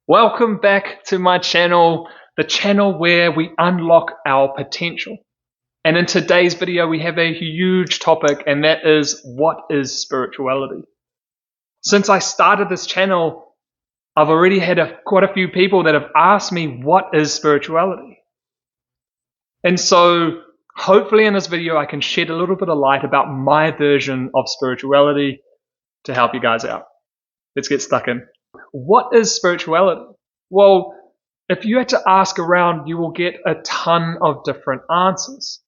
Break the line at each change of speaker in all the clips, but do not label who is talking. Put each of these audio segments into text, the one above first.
Welcome back to my channel, the channel where we unlock our potential. And in today's video, we have a huge topic, and that is, what is spirituality? Since I started this channel, I've already had quite a few people that have asked me, what is spirituality? And so hopefully in this video, I can shed a little bit of light about my version of spirituality to help you guys out. Let's get stuck in. What is spirituality? Well, if you had to ask around, you will get a ton of different answers.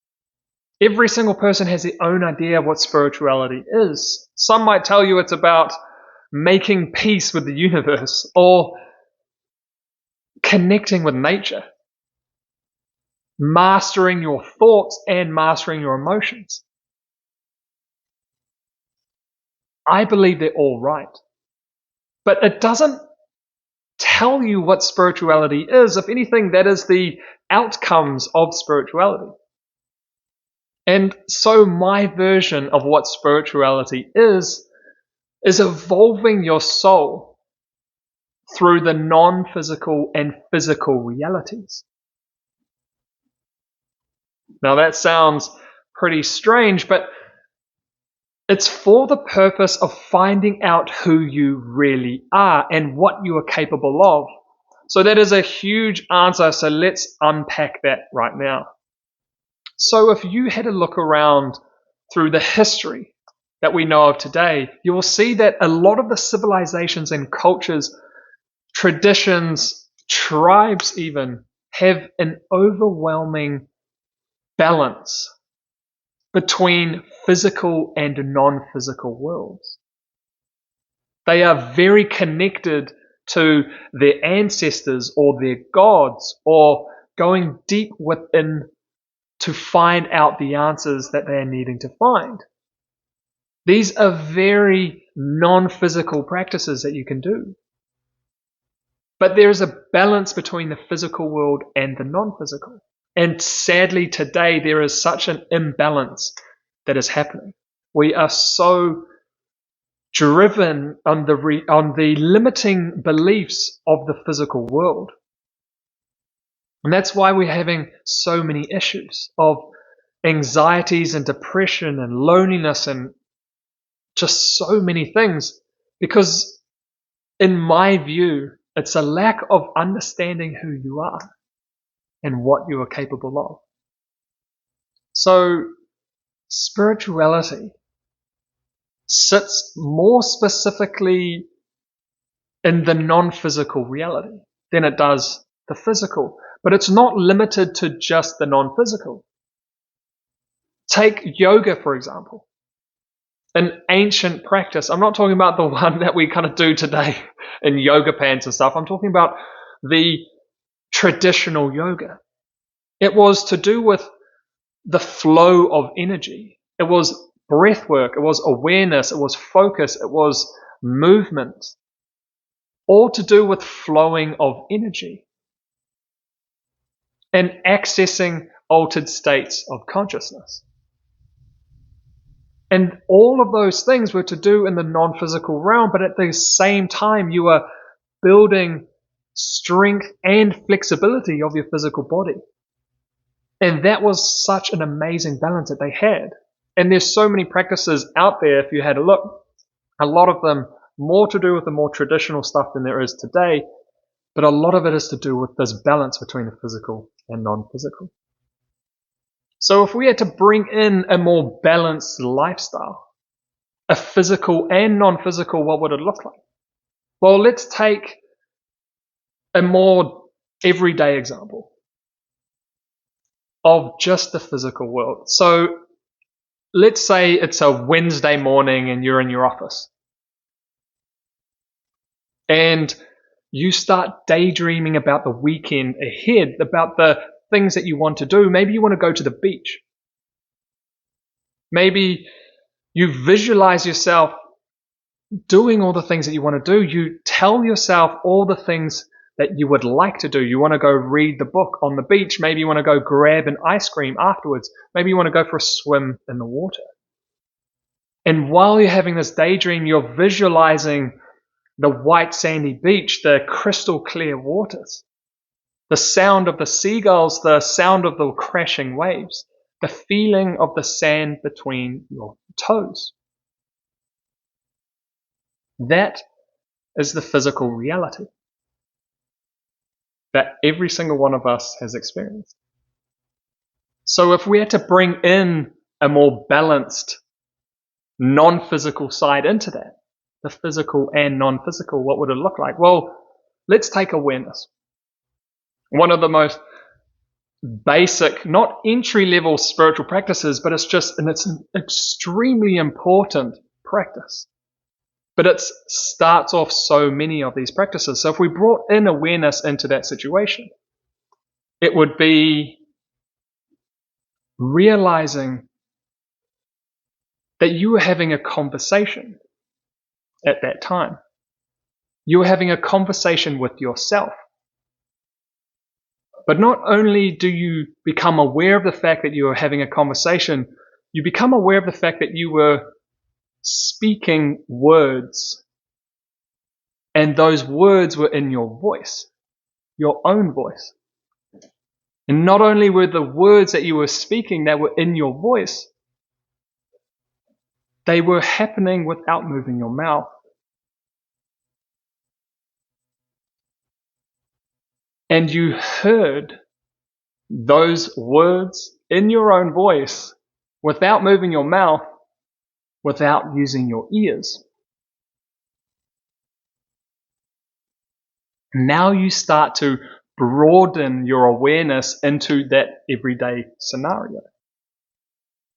Every single person has their own idea of what spirituality is. Some might tell you it's about making peace with the universe or connecting with nature, mastering your thoughts and mastering your emotions. I believe they're all right. But it doesn't tell you what spirituality is. If anything, that is the outcomes of spirituality. And so my version of what spirituality is evolving your soul through the non-physical and physical realities. Now that sounds pretty strange, but it's for the purpose of finding out who you really are and what you are capable of. So that is a huge answer, so let's unpack that right now. So if you had a look around through the history that we know of today, you will see that a lot of the civilizations and cultures, traditions, tribes even, have an overwhelming balance between physical and non-physical worlds. They are very connected to their ancestors or their gods, or going deep within to find out the answers that they are needing to find. These are very non-physical practices that you can do. But there is a balance between the physical world and the non-physical. And sadly today there is such an imbalance that is happening. We are so driven on the limiting beliefs of the physical world. And that's why we're having so many issues of anxieties and depression and loneliness and just so many things. Because in my view, it's a lack of understanding who you are and what you are capable of. So spirituality sits more specifically in the non-physical reality than it does the physical. But it's not limited to just the non-physical. Take yoga, for example. An ancient practice. I'm not talking about the one that we kind of do today in yoga pants and stuff. I'm talking about the traditional yoga. It was to do with the flow of energy. It was breath work. It was awareness. It was focus. It was movement. All to do with flowing of energy and accessing altered states of consciousness. And all of those things were to do in the non-physical realm, but at the same time you are building strength and flexibility of your physical body. And that was such an amazing balance that they had. And there's so many practices out there, if you had a look, a lot of them more to do with the more traditional stuff than there is today, but a lot of it is to do with this balance between the physical and non-physical. So if we had to bring in a more balanced lifestyle, a physical and non-physical, what would it look like? Well, let's take a more everyday example of just the physical world. So let's say it's a Wednesday morning and you're in your office. And you start daydreaming about the weekend ahead, about the things that you want to do. Maybe you want to go to the beach. Maybe you visualize yourself doing all the things that you want to do. You tell yourself all the things that you would like to do. You want to go read the book on the beach. Maybe you want to go grab an ice cream afterwards. Maybe you want to go for a swim in the water. And while you're having this daydream, you're visualizing the white sandy beach, the crystal clear waters, the sound of the seagulls, the sound of the crashing waves, the feeling of the sand between your toes. That is the physical reality that every single one of us has experienced. So if we had to bring in a more balanced non-physical side into that, the physical and non-physical, what would it look like? Well, let's take awareness. One of the most basic, not entry-level spiritual practices, but it's an extremely important practice. But it starts off so many of these practices. So if we brought in awareness into that situation, it would be realizing that you were having a conversation at that time. You were having a conversation with yourself. But not only do you become aware of the fact that you are having a conversation, you become aware of the fact that you were speaking words, and those words were in your voice, your own voice. And not only were the words that you were speaking that were in your voice, they were happening without moving your mouth. And you heard those words in your own voice without moving your mouth, without using your ears. Now you start to broaden your awareness into that everyday scenario.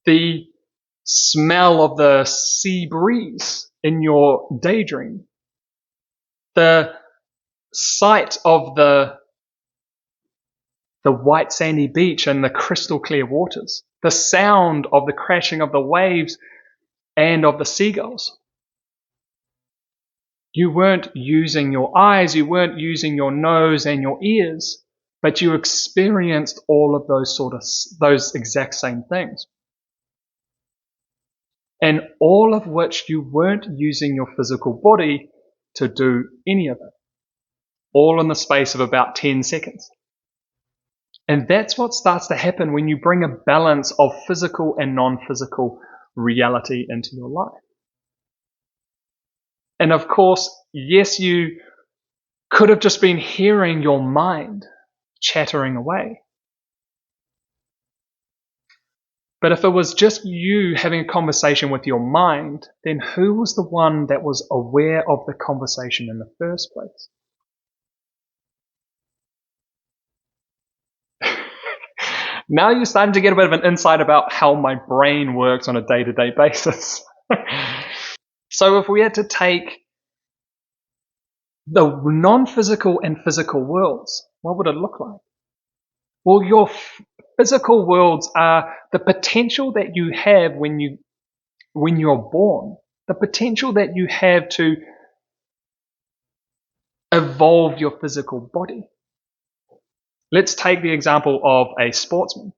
The smell of the sea breeze in your daydream, the sight of the white sandy beach and the crystal clear waters, the sound of the crashing of the waves and of the seagulls. You weren't using your eyes, you weren't using your nose and your ears, but you experienced all of those exact same things. And all of which you weren't using your physical body to do any of it. All in the space of about 10 seconds. And that's what starts to happen when you bring a balance of physical and non-physical reality into your life. And of course, yes, you could have just been hearing your mind chattering away. But if it was just you having a conversation with your mind, then who was the one that was aware of the conversation in the first place? Now you're starting to get a bit of an insight about how my brain works on a day-to-day basis. So if we had to take the non-physical and physical worlds, what would it look like? Well, your physical worlds are the potential that you have when you're born, the potential that you have to evolve your physical body. Let's take the example of a sportsman.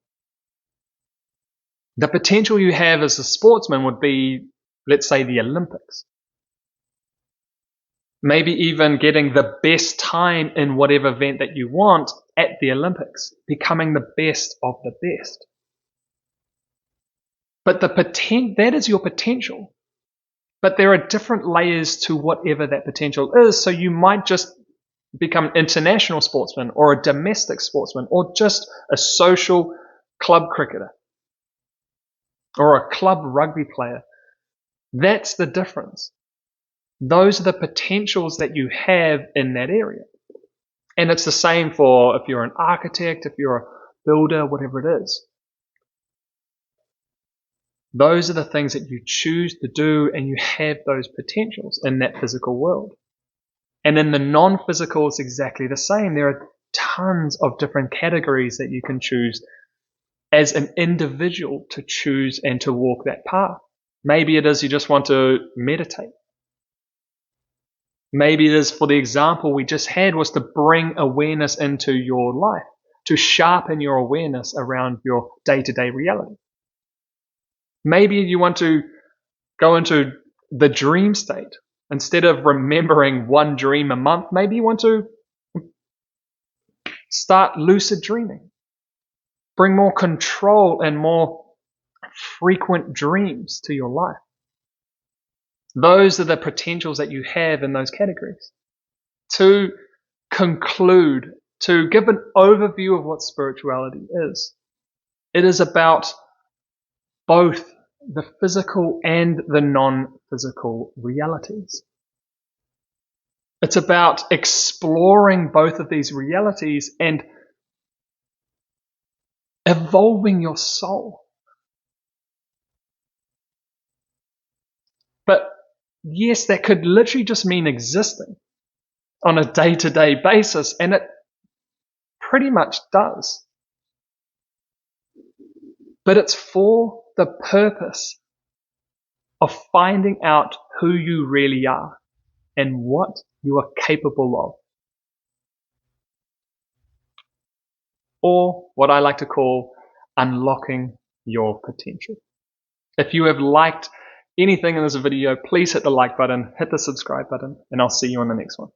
The potential you have as a sportsman would be, let's say, the Olympics. Maybe even getting the best time in whatever event that you want at the Olympics, becoming the best of the best. But that is your potential. But there are different layers to whatever that potential is. So you might just become an international sportsman or a domestic sportsman or just a social club cricketer or a club rugby player. That's the difference. Those are the potentials that you have in that area. And it's the same for if you're an architect, if you're a builder, whatever it is. Those are the things that you choose to do, and you have those potentials in that physical world. And in the non-physical, it's exactly the same. There are tons of different categories that you can choose as an individual to choose and to walk that path. Maybe it is you just want to meditate. Maybe it is, for the example we just had, was to bring awareness into your life, to sharpen your awareness around your day-to-day reality. Maybe you want to go into the dream state, Instead of remembering one dream a month, maybe you want to start lucid dreaming. Bring more control and more frequent dreams to your life. Those are the potentials that you have in those categories. To conclude, to give an overview of what spirituality is, it is about both the physical and the non-physical realities. It's about exploring both of these realities and evolving your soul. But yes, that could literally just mean existing on a day-to-day basis, and it pretty much does. But it's for the purpose of finding out who you really are and what you are capable of. Or what I like to call unlocking your potential. If you have liked anything in this video, please hit the like button, hit the subscribe button, and I'll see you on the next one.